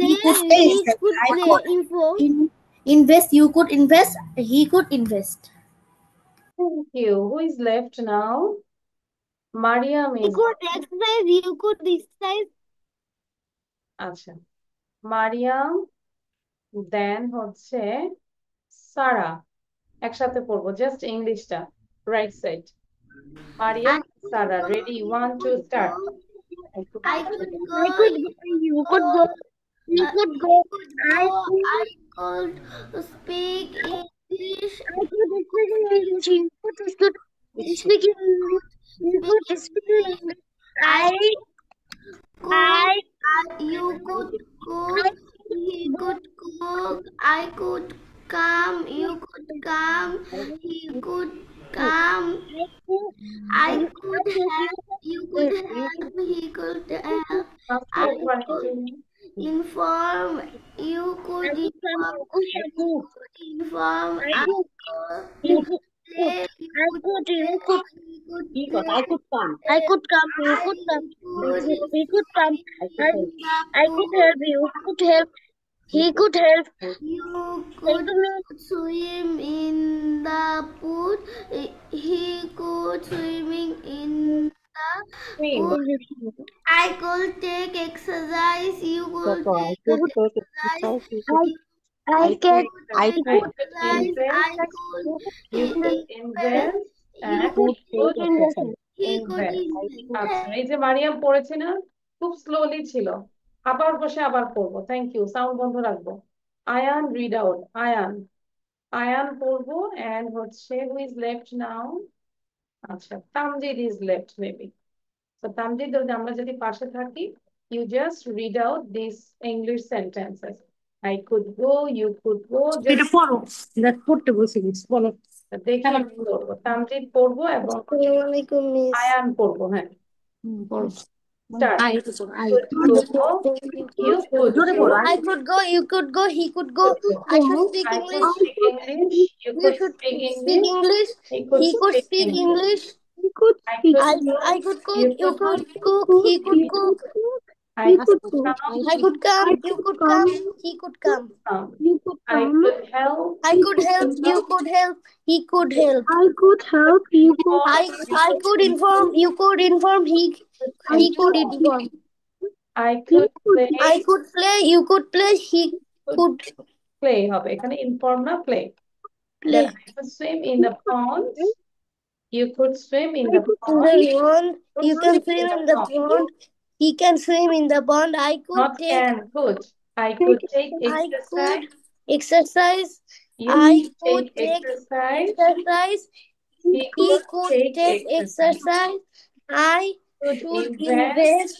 He could play. He could I play. could Info. invest. You could invest. He could invest. Thank you. Who is left now? Mariam You is. could exercise. You could exercise. আচ্ছা, মারিয়াম, দেন হচ্ছে সারা। একসাথে পড়বো, just ইংলিশটা, right side. Mariam, Sara, ready, 1 2 start. I could go. You could go. You could go. I could speak English. I could speak English. You could speak English. You could speak English. You could cook. He could cook. I could come. You could come. He could come. I could help. You could help. He could help. I could inform. You could inform. Inform. I could play. I could come. You could come. He could come. I could help. You could help. He could help. You could swim in the pool. He could swimming in the pool. I could take exercise. You could take exercise. I could You could invest and He could আচ্ছা, এই যে মারিয়াম পড়েছে না, খুব slowly ছিল। আবার বসে আবার পড়বো। থ্যাংক ইউ, সাউন্ড বন্ধ রাখবো। Ayaan, read out. আয়ান পড়বো, এন্ড হচ্ছে হু ইজ লেফট নাও? আচ্ছা, তামজিদ ইজ লেফট মেবি। তো তামজিদ, আমরা যদি পাশে থাকি, you just read out these English sentences. I could go, you could go. এটা পড়ো। দেখ পড়তে বলছিস, বলো। দেখি পড়বো, তামজিদ পড়বো এবং আয়ান পড়বো। হ্যাঁ, পড়ো। start. I You could জোরে go. পড়ো। I could go. You could go. He could go. I should speak I could English. speak English. You You could should speak speak English. English. He could Speak English. I could I could cook. You You could could cook. He could cook. I could come. I could come. You could come. He could come. I could help. I could help. You could help. He could help. I could help. You could. I could inform. You could inform. He could inform. I could play. I could play. You could play. He could Play হবে এখানে, inform না play. play. Then I could swim in the pond. You could swim in the In pond. the pond. You can swim in the pond. He can swim in the pond. I could Not take. can, could. I could take I exercise. could exercise. You I could could take take exercise. exercise. He He could take exercise. I Could should invest. invest.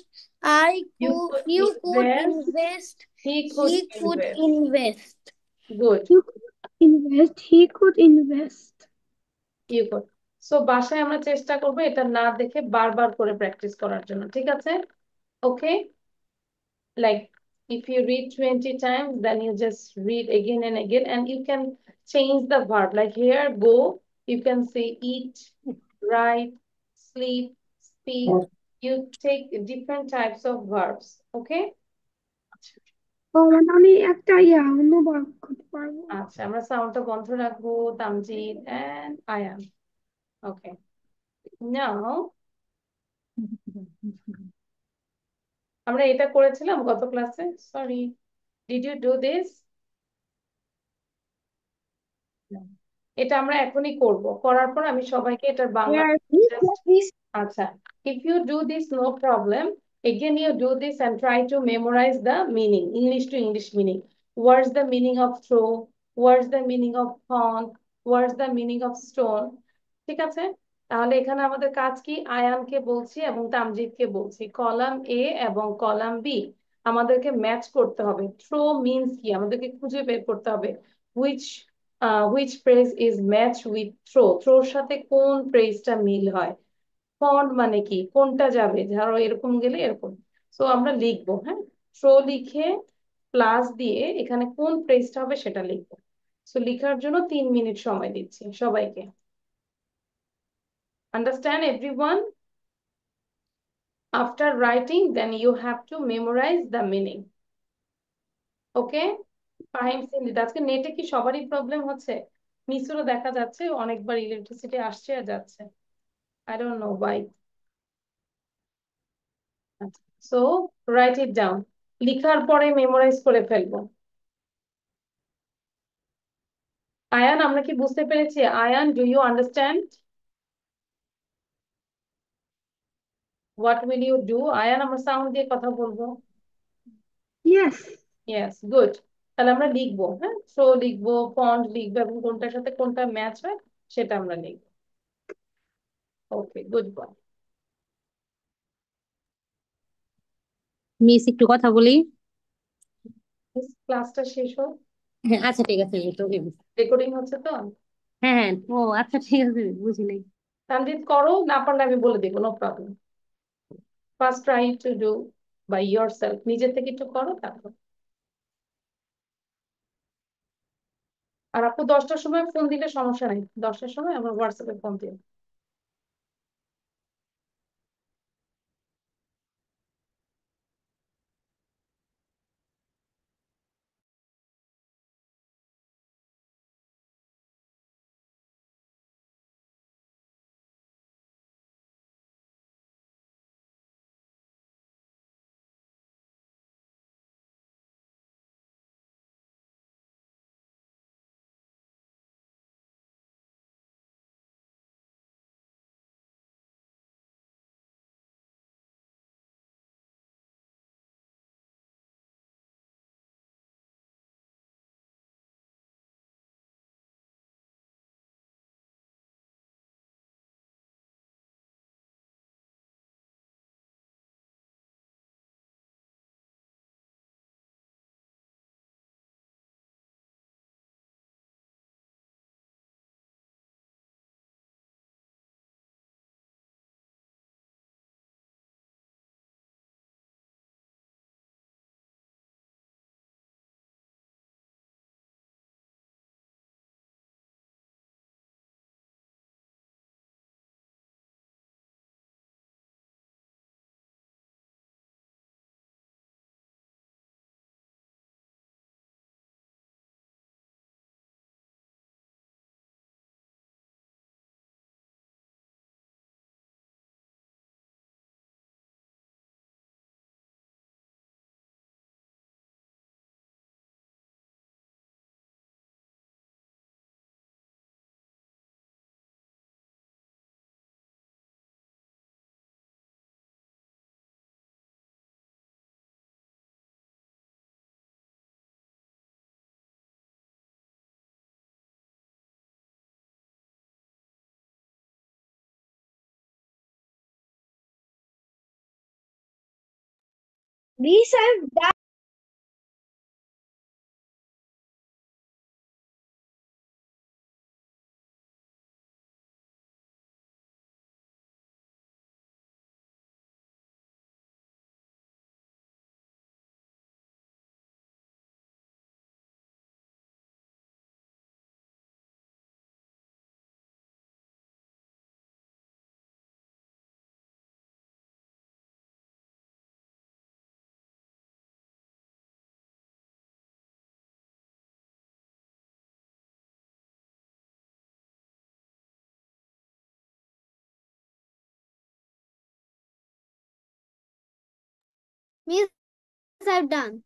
You You could could invest. invest. He could He could invest. invest. Good. Invest. He could invest. You could. So বাসায় আমরা চেষ্টা করবো এটা না দেখে বারবার করে practice করার জন্য, ঠিক আছে? Okay? Like if you read 20 times, then you just read again and again, and you can change the verb. Like here, go, you can say eat, write, sleep, speak. You take different types of verbs. Okay? আমি একটা অনুবাদ করতে পারবো। আচ্ছা, আমরা সাউন্ডটা বন্ধ রাখবো। Tamjid and Ayaan. Okay. Now, আমরা এটা করেছিলাম গত ক্লাসে। Sorry, did you do this? এটা আমরা এখনই করব, করার পর আমি সবাইকে এটার বাংলা। আচ্ছা, if you do this, no problem. Again, you do this and try to memorize the meaning, English to English meaning. What's the meaning of throw? What's the meaning of pond? What's the meaning of stone? ঠিক আছে? তাহলে এখানে আমাদের কাজ কি? আয়ানকে বলছি এবং তামজিদকে বলছি, কলাম এ এবং কলাম বি আমাদেরকে ম্যাচ করতে হবে। থ্রো মিন্স কি আমাদেরকে খুঁজে বের করতে হবে, which phrase is matched with throw, থ্রোর সাথে কোন ফ্রেজটা মিল হয়। পন্ড মানে কি, কোনটা যাবে, ধরো এরকম গেলে এরকম। সো আমরা লিখবো, হ্যাঁ, থ্রো লিখে প্লাস দিয়ে এখানে কোন ফ্রেজটা হবে সেটা লিখবো। সো লিখার জন্য 3 মিনিট সময় দিচ্ছি সবাইকে। Understand everyone? After writing, then you have to memorize the meaning. ওকে, ফাহিম সিনজিত। আজকে নেটে কি সবারই প্রবলেম হচ্ছে? মিসুরও দেখা যাচ্ছে অনেকবার ইলেকট্রিসিটি আসছে আর যাচ্ছে। I don't know Y. So right it down, লিখার পরে মেমোরাইজ করে ফেলবো। আয়ান, আমরা কি বুঝতে পেরেছি? Ayan, do you understand? What will you do? Ayan, আমরা সাউন্ড দিয়ে কথা বলবো। Yes. Yes, good. তাহলে আমরা লিখবো, হ্যাঁ, শো লিখবো, ফন্ট লিখবো, এবং কোনটার সাথে কোনটা ম্যাচ হয় সেটা আমরা লিখবো। ওকে, গুড বয়। মিস একটু কথা বলি। ক্লাসটা শেষ হোক, হ্যাঁ আচ্ছা ঠিক আছে মিস, ওকে মিস। রেকর্ডিং হচ্ছে তো। হ্যাঁ হ্যাঁ, ও আচ্ছা ঠিক আছে মিস, বুঝি নাই। তানজিৎ করো, না পারলে আমি বলে দিব, no problem. First try to do by yourself, নিজে থেকে একটু করো তারপর। আর আপু 10টার সময় ফোন দিলে সমস্যা নেই, 10টার সময় আমার হোয়াটসঅ্যাপে ফোন দিও। Miss, I've done. Miss, I've done.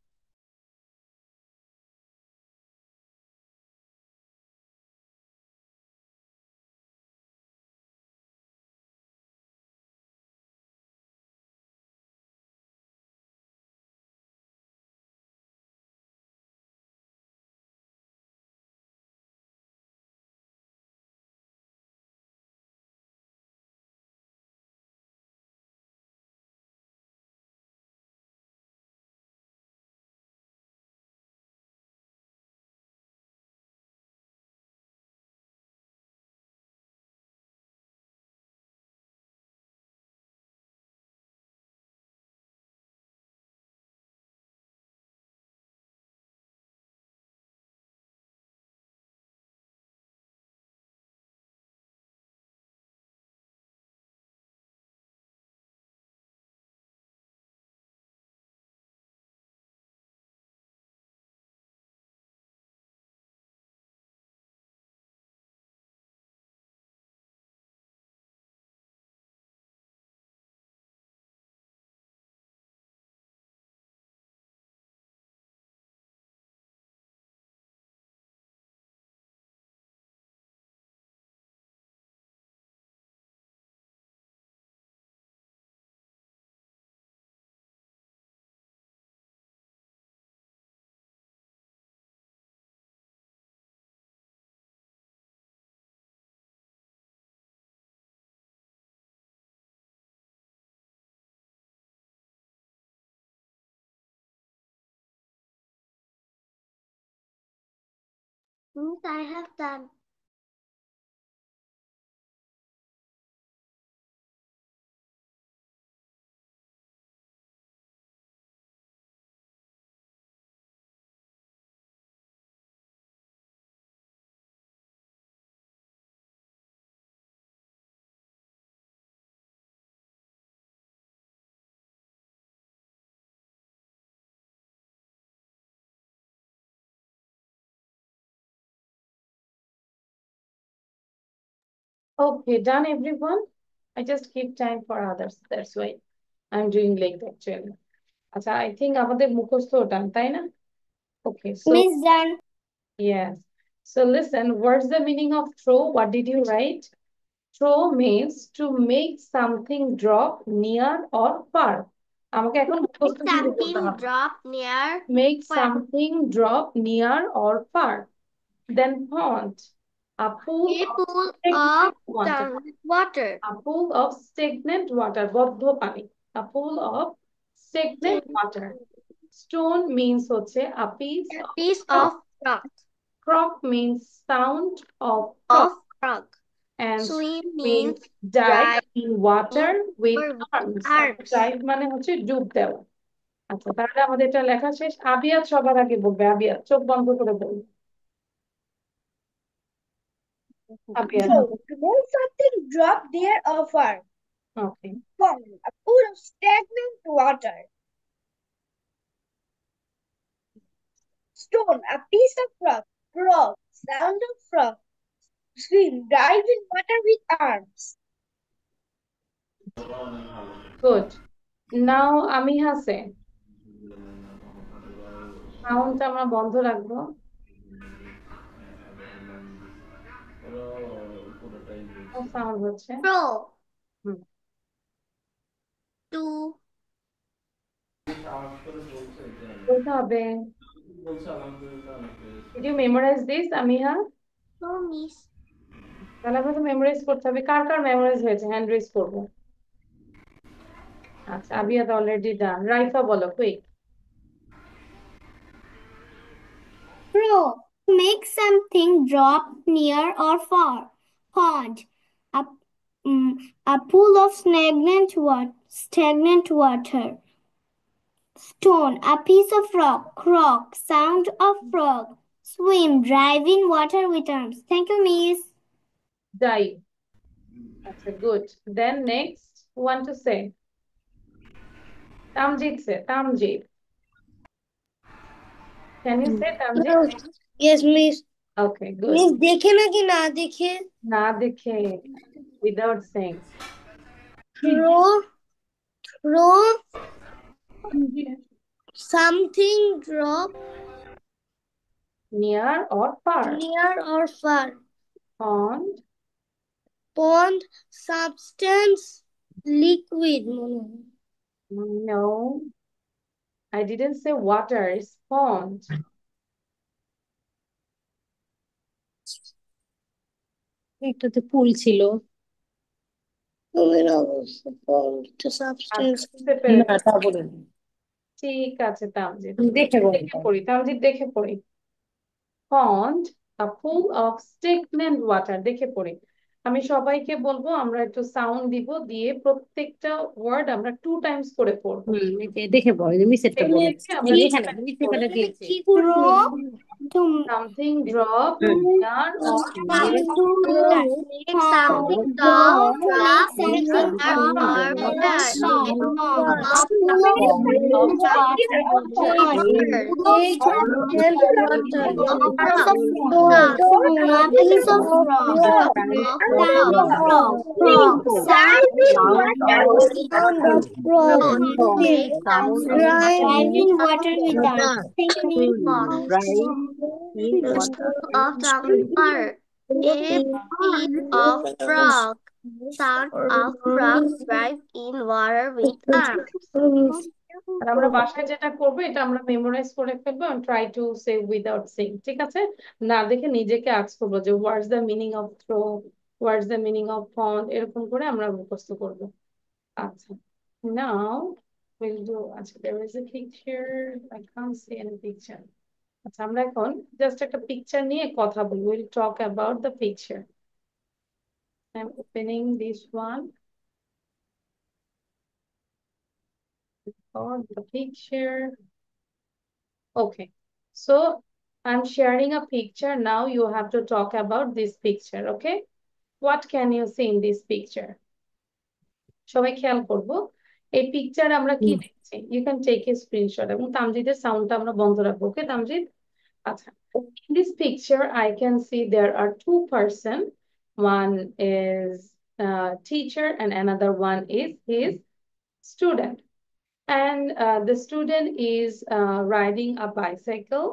Miss, I have done. Okay, done everyone? I just keep time for others. That's why I'm doing late actually. আচ্ছা, I think আমাদের মুখস্থ done, তাই না? Okay, so Miss done. yes. So listen, what's the meaning of throw? What did you write? Throw means to make something drop near or far. আমাকে এখন মুখস্থ কিন্তু বলতে Something হবে। drop near. Make Far. something drop near or far. Then pond. A pool A of pool stagnant of water. water. A pool of stagnant water. বদ্ধ পানি. A pool of stagnant water. Stone means হচ্ছে a piece A of piece rock. of rock. Croak means sound of frog. Of frog. And Swim means means dive dive in water with or arms. arms. Dive মানে হচ্ছে ডুব দেওয়া। আচ্ছা, তাহলে আমাদের এটা লেখা শেষ। আবিয়াত সবার আগে বলবে। আবিয়াত চোখ বন্ধ করে বলবে। আবিয়াত, So, to make something drop near or far. okay. Pond, a pool of stagnant water. Stone, a piece of rock. Frog, sound of frog. Swim, dive in water with arms. Good. Now আমি হাসে সাউন্ডটা আমরা বন্ধ রাখবো। Sound হচ্ছে Throw. Hmm. To. বলতে হবে। Did you memorize this, আমিহা? No, miss. তাহলে আমাকে মেমোরাইজ করতে হবে। কার কার মেমোরাইজ হয়েছে? হ্যান্ড রেজ করবো। আচ্ছা, আবিয়াত অলরেডি ডান। রাইফা বলো, quick. Throw, make something drop near or far. Pond, a pool of stagnant water. Stone, a piece of rock. Croak, sound of frog. Swim, drive in water with arms. Thank you, miss. Dive. আচ্ছা, good. Then next, who want to say? Tamjit say. Tamjit. Can you say Tamjit? Yes, miss. Okay, good. Miss, देखे ना कि ना देखे? না দেখে, without saying. Throw something drop Near or far? near or far. Pond. Pond, substance, liquid. No. I didn't say water, it's pond. একটাতে ফুল ছিল। Pond, to substance. বুঝতে পেরেছি। না তা বলিনি। ঠিক আছে তামজিৎ, দেখে বলো। দেখে পড়ি। তামজিৎ দেখে পড়ি। Pond, a pool of stagnant water. দেখে পড়ি। আমি সবাইকে বলবো আমরা একটু সাউন্ড দিব, দিয়ে প্রত্যেকটা ওয়ার্ড আমরা 2 টাইমস করে পড়বো। দেখে বলো, মিসেরটা বলো। দেখে আমরা এখানে মিসেরটা দিয়েছে। Something drop near or far. Make something drop near or far. Driving water with arms. Thank you. Of summer, a piece of frog, sound of frog drive in water with arms. আর আমরা বাসায় যেটা করবো এটা আমরা memorise করে ফেলবো and try to say without saying. ঠিক আছে? না দেখে নিজেকে আস্ক করবো যে what's the meaning of throw, what's the meaning of pond, এরকম করে আমরা মুখস্থ করবো। আচ্ছা, now we'll do, আচ্ছা, there is a picture, I can't see any picture. আচ্ছা, আমরা এখন জাস্ট একটা পিকচার নিয়ে কথা বলবো। Will talk about the picture. I am opening this one for the picture. Okay, so I'm sharing a picture. Now you have to talk about this picture, okay? What can you see in this picture? সবাই খেয়াল করবো, এই picture আমরা কি দেখছি। You can take a screenshot এবং তামজিদের সাউন্ডটা আমরা বন্ধ রাখবো, ওকে তামজিদ? আচ্ছা, in this picture I can see there are two person. One is teacher and another one is his student. And the student is riding a bicycle,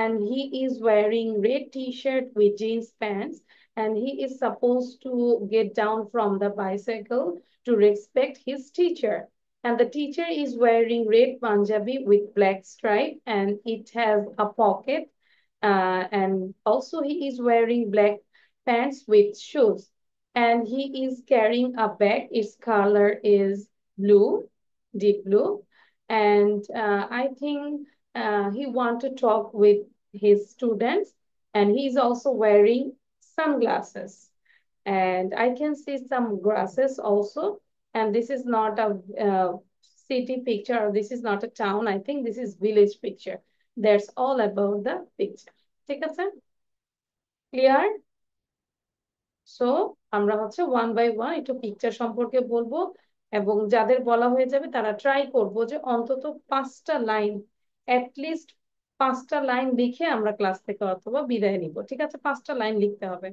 and he is wearing red t-shirt with jeans pants, and he is supposed to get down from the bicycle to respect his teacher. And the teacher is wearing red Punjabi with black stripe, and it has a pocket, and also he is wearing black pants with shoes, and he is carrying a bag. Its color is blue, deep blue. And I think he want to talk with his students, and he is also wearing sunglasses. And I can see some grasses also. And this is not a city picture, or this is not a town. I think this is village picture. That's all about the picture. ঠিক আছে? Clear? So আমরা হচ্ছে one by one একটু picture সম্পর্কে বলবো, এবং যাদের বলা হয়ে যাবে তারা ট্রাই করবো যে অন্তত 5টা লাইন, অ্যাটলিস্ট 5টা লাইন লিখে আমরা ক্লাস থেকে অথবা বিদায় নিব। ঠিক আছে, 5টা লাইন লিখতে হবে।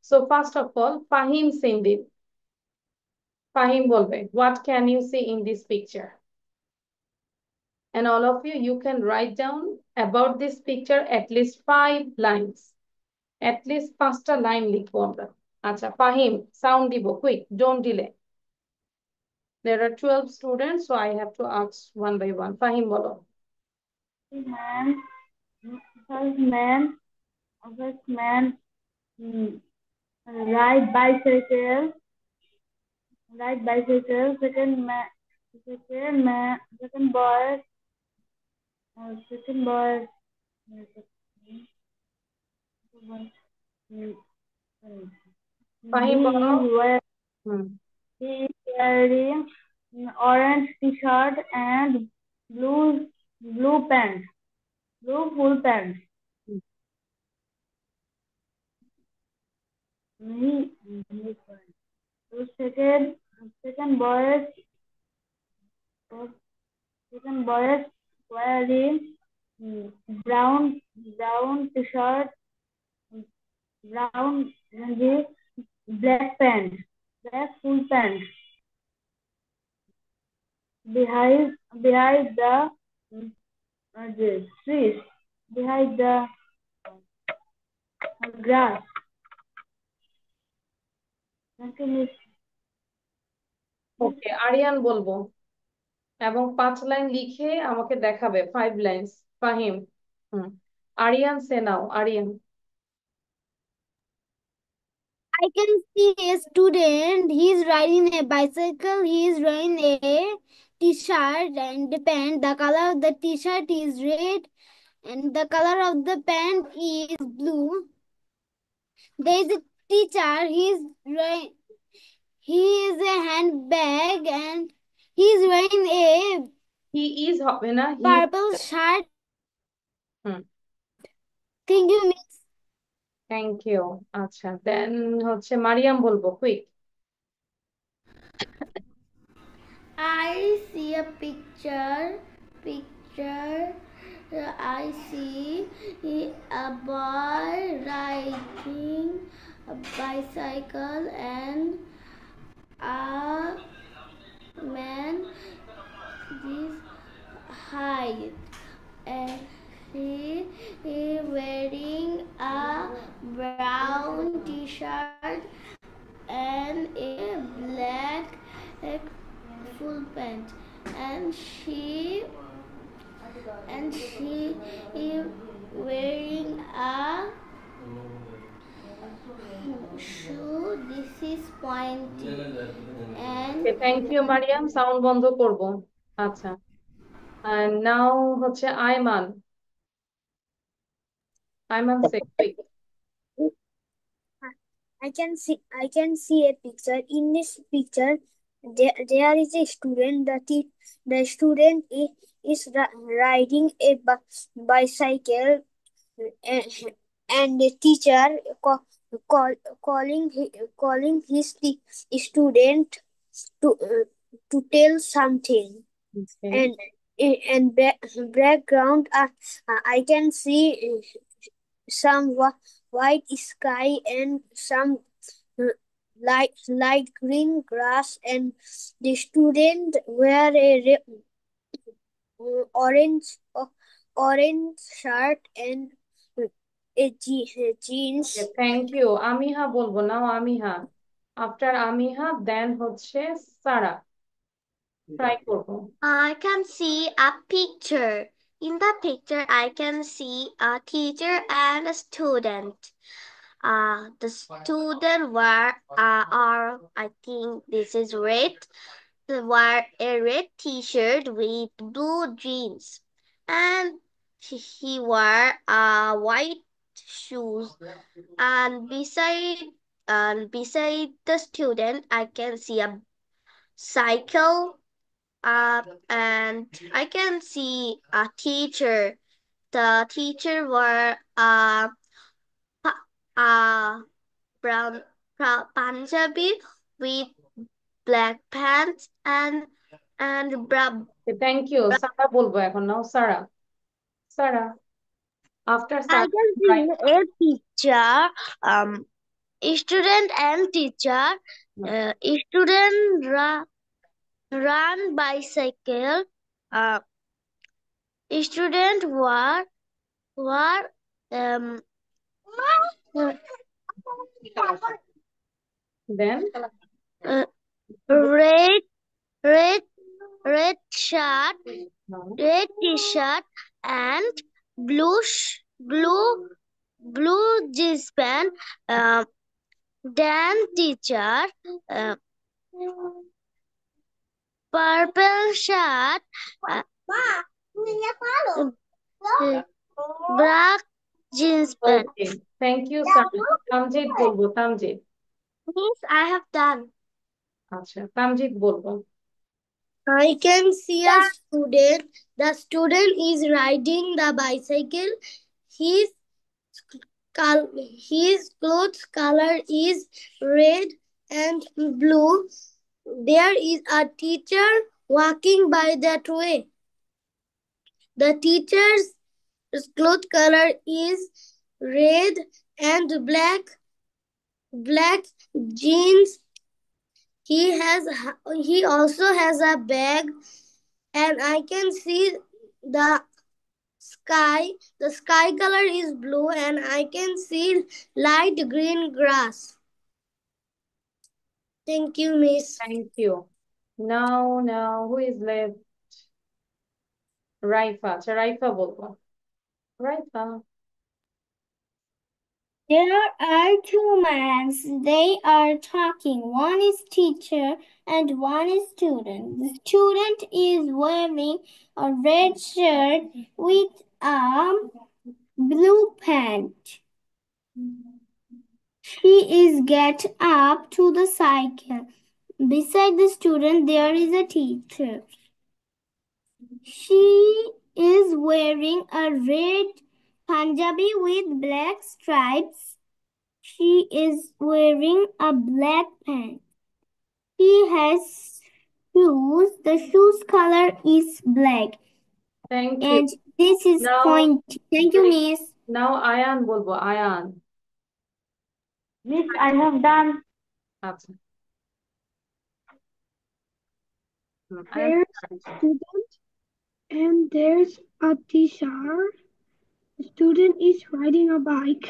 So first of all Fahim Sindip, Fahim বলবে what can you see in this picture? And all of you, you can write down about this picture at least 5 lines. At least 5টা লাইন লিখবো আমরা। আচ্ছা ফাহিম, সাউন্ড দিব, quick, don't delay. There are 12 students, so I have to ask one by one. Fahim bolo. Man, first man, ride bicycle. Second boy, Fahim bolo. he is wearing orange t-shirt and blue pants, blue full pants. Second boy wearing brown t-shirt, brown black pants, black full pants. Behind the trees, behind the grass. Okay, Ariyan বলবো এবং 5 line লিখে আমাকে দেখাবে, 5 lines. Fahim, Ariyan say now, Ariyan. I can see a student. He is riding a bicycle. He is wearing a t-shirt and pant. The color of the t-shirt is red, and the color of the pant is blue. There is a teacher. He is a handbag, and he is wearing a he is হবে না, he. purple shirt. Thank you, Miss. Thank you. আচ্ছা, then হচ্ছে মারিয়াম বলবো, quick. I see a picture. I see a boy riding a bicycle and a man this height, and he wearing a brown t-shirt and a black full pant, and she is wearing a shoe. This is pointy, and thank you Mariam, sound বন্ধ করব। আচ্ছা, নাও হচ্ছে Ayman. Ayman, say quick. I can see a picture. In this picture, there is a student. The student is riding a bicycle, and, and the teacher call, calling his student to to tell something. Okay. And background, I can see some white sky and some uh, light green grass, and the student wear a orange orange shirt and jeans. Okay, thank you. আমিহা বলবো নাও, আমিহা। After আমিহা দেন হচ্ছে সারা। Try করবো। I can see a picture. In the picture, I can see a teacher and a student. The student are, I think this is red. They wear a red T-shirt with blue jeans, and he wear white shoes. And beside the student, I can see a cycle. And I can see a teacher. The teacher wear a brown Punjabi with black pants and brown. Thank you. Sara বলবো এখন, now Sara. Sara, after I Sara can see right. a picture. Student and teacher. Student run bicycle. Student were then red red shirt, red T-shirt, and blue jeans pant. Then teacher, purple shirt, black jeans pant. Okay, thank you Sara. Tamjid বলবো, Tamjid. This I have done. আচ্ছা, তামজিদ বলবো। I can see a student. The student is riding the bicycle. His his clothes color is red and blue. There is a teacher walking by that way. The teacher's cloth color is red and black jeans. He also has a bag, and I can see the sky. The sky color is blue, and I can see light green grass. Thank you, Miss. Thank you. Now, who is left? Raifa. আচ্ছা, রাইফা বলবো। Raifa. There are two men. They are talking. One is teacher and one is student. The student is wearing a red shirt with a blue pant. She is get up to the cycle. Beside the student, there is a teacher. She is wearing a red Punjabi with black stripes. She is wearing a black pant. She has shoes. The shoes color is black. Thank you. And this is Now- point. Thank you, Miss. নাও আয়ান বলবো, Ayaan. Miss, I have done. আচ্ছা। There's a student and there's a teacher. The student is riding a bike.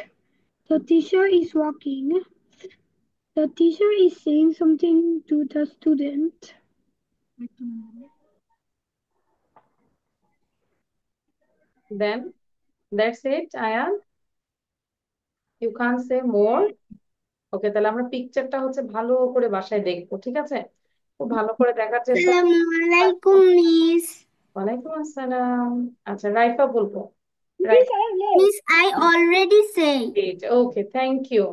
The teacher is walking. The teacher is saying something to the student. Then that's it, Ayaan. You can't say more. ওকে, তাহলে আমরা পিকচারটা হচ্ছে ভালো করে বাসায় দেখবো, ঠিক আছে? খুব ভালো করে দেখার চেষ্টা। Assalamualaikum, Miss. ওয়ালাইকুম আসসালাম। আচ্ছা, রাইফা বলবো। Right. Miss, I already say. Great. Okay, thank you.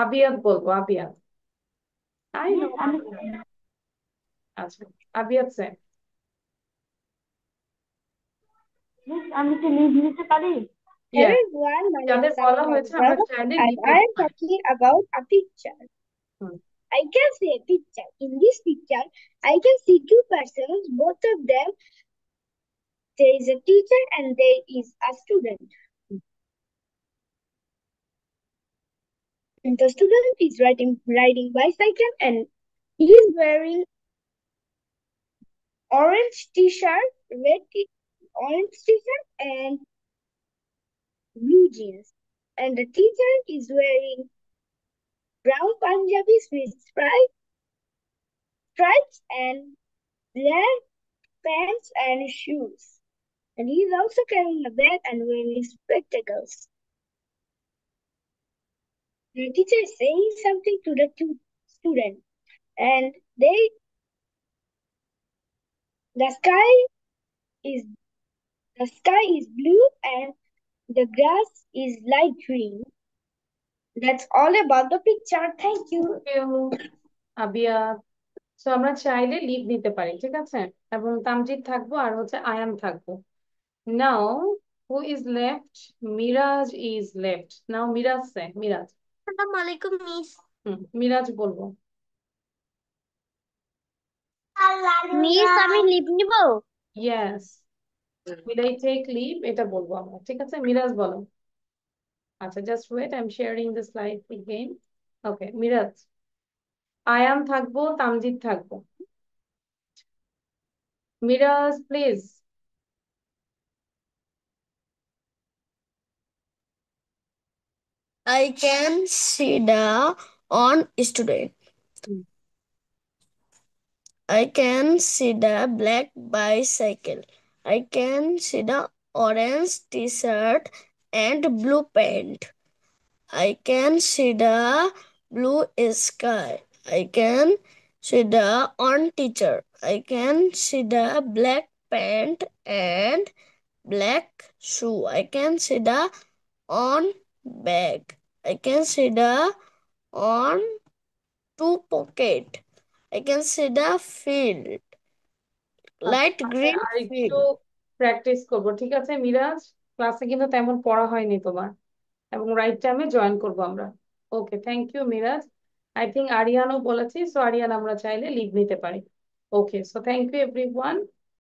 আবিয়াত বলবো, আবিয়াত। I know. আচ্ছা, আবিয়াত স্যার। আমি কি লিভ নিতে পারি? Yes. Hello everyone, my name যাদের is বলা Salim হয়েছে Afzal আমরা চাইলে and লিভ I নিতে am পারি। talking about a picture. Hmm. I can see a picture. In this picture, I can see two persons. Both of them, there is a teacher and there is a student. And the student is riding bicycle and he is wearing orange t-shirt, orange t-shirt and blue jeans. And the teacher is wearing brown Punjabis with stripes and black pants and shoes. And he is also carrying a bag and wearing spectacles. The teacher is saying something to the two students, and the sky is the sky is blue and the grass is light green. That's all about the picture. Thank you. Abiyat. So আমরা চাইলে লিভ নিতে পারি, ঠিক আছে? এবং তামজিদ থাকবো আর হচ্ছে আয়ান থাকবো। নাও who is left? Miraj is left. নাও মিরাজ সে, মিরাজ। আসসালামু আলাইকুম মিস। মিরাজ বলবো। মিস আমি লিভ নিব? Yes. Will I take leave? এটা বলবো আমরা, ঠিক আছে? মিরাজ বলো। আচ্ছা, just wait, I'm sharing the slide again. Okay, Miraj. Ayaan থাকবো, তামজিদ থাকবো। Miraj please. I can see the on student. I can see the black bicycle. I can see the orange t-shirt and blue pant. I can see the blue sky. I can see the on teacher. I can see the black pant and black shoe. I can see the on bag. I can see the on two pocket. I can see the field. Light green আর একটু field. Practice করবো, ঠিক আছে মিরাজ? ক্লাসে কিন্তু তেমন পড়া হয়নি তোমার, এবং রাইট টাইমে জয়েন করবো আমরা। Okay, thank you Miraj. I think আরিয়ানও বলেছি, সো আরিয়ান আমরা চাইলে লিভ নিতে পারি। Okay, so thank you everyone.